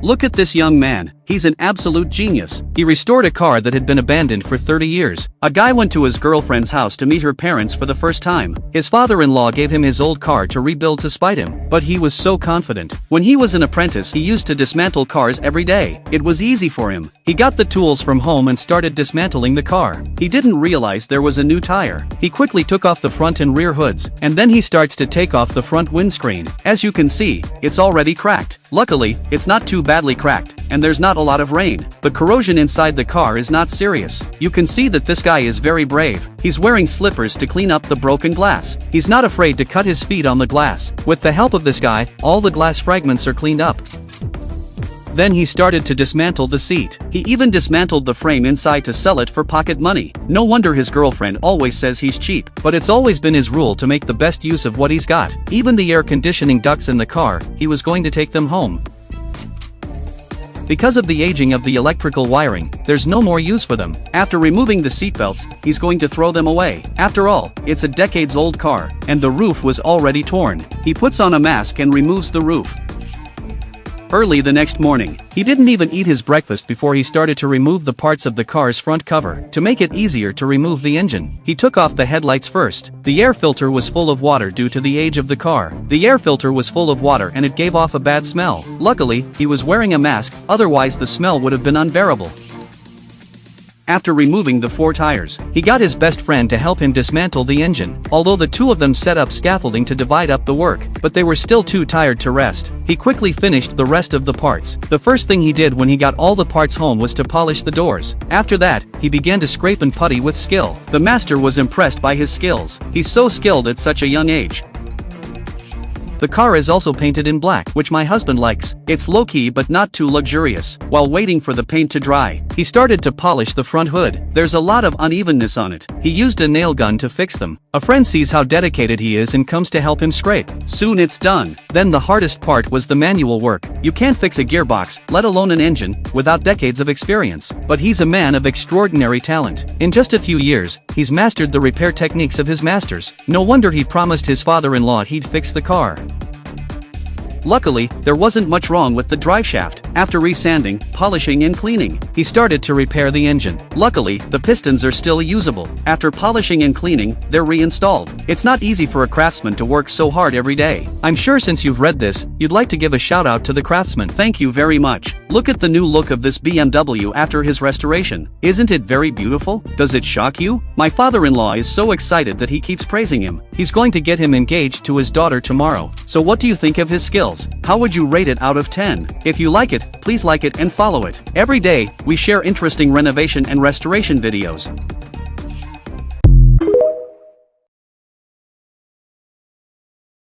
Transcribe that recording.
Look at this young man, he's an absolute genius. He restored a car that had been abandoned for 30 years. A guy went to his girlfriend's house to meet her parents for the first time. His father-in-law gave him his old car to rebuild to spite him, but he was so confident. When he was an apprentice, he used to dismantle cars every day. It was easy for him. He got the tools from home and started dismantling the car. He didn't realize there was a new tire. He quickly took off the front and rear hoods, and then he starts to take off the front windscreen. As you can see, it's already cracked. Luckily, it's not too badly cracked, and there's not a lot of rain. The corrosion inside the car is not serious. You can see that this guy is very brave. He's wearing slippers to clean up the broken glass. He's not afraid to cut his feet on the glass. With the help of this guy, all the glass fragments are cleaned up. Then he started to dismantle the seat. He even dismantled the frame inside to sell it for pocket money. No wonder his girlfriend always says he's cheap, but it's always been his rule to make the best use of what he's got. Even the air conditioning ducts in the car, he was going to take them home. Because of the aging of the electrical wiring, there's no more use for them. After removing the seatbelts, he's going to throw them away. After all, it's a decades-old car, and the roof was already torn. He puts on a mask and removes the roof. Early the next morning, he didn't even eat his breakfast before he started to remove the parts of the car's front cover. To make it easier to remove the engine, he took off the headlights first. The air filter was full of water due to the age of the car. The air filter was full of water and it gave off a bad smell. Luckily, he was wearing a mask, otherwise the smell would have been unbearable. After removing the 4 tires, he got his best friend to help him dismantle the engine. Although the two of them set up scaffolding to divide up the work, but they were still too tired to rest. He quickly finished the rest of the parts. The first thing he did when he got all the parts home was to polish the doors. After that, he began to scrape and putty with skill. The master was impressed by his skills. He's so skilled at such a young age. The car is also painted in black, which my husband likes. It's low-key but not too luxurious. While waiting for the paint to dry, he started to polish the front hood. There's a lot of unevenness on it. He used a nail gun to fix them. A friend sees how dedicated he is and comes to help him scrape. Soon it's done. Then the hardest part was the manual work. You can't fix a gearbox, let alone an engine, without decades of experience. But he's a man of extraordinary talent. In just a few years, he's mastered the repair techniques of his masters. No wonder he promised his father-in-law he'd fix the car. Luckily, there wasn't much wrong with the driveshaft. After resanding, polishing and cleaning, he started to repair the engine. Luckily, the pistons are still usable. After polishing and cleaning, they're reinstalled. It's not easy for a craftsman to work so hard every day. I'm sure since you've read this, you'd like to give a shout out to the craftsman. Thank you very much. Look at the new look of this BMW after his restoration. Isn't it very beautiful? Does it shock you? My father-in-law is so excited that he keeps praising him. He's going to get him engaged to his daughter tomorrow. So what do you think of his skills? How would you rate it out of 10? If you like it, please like it and follow it. Every day, we share interesting renovation and restoration videos.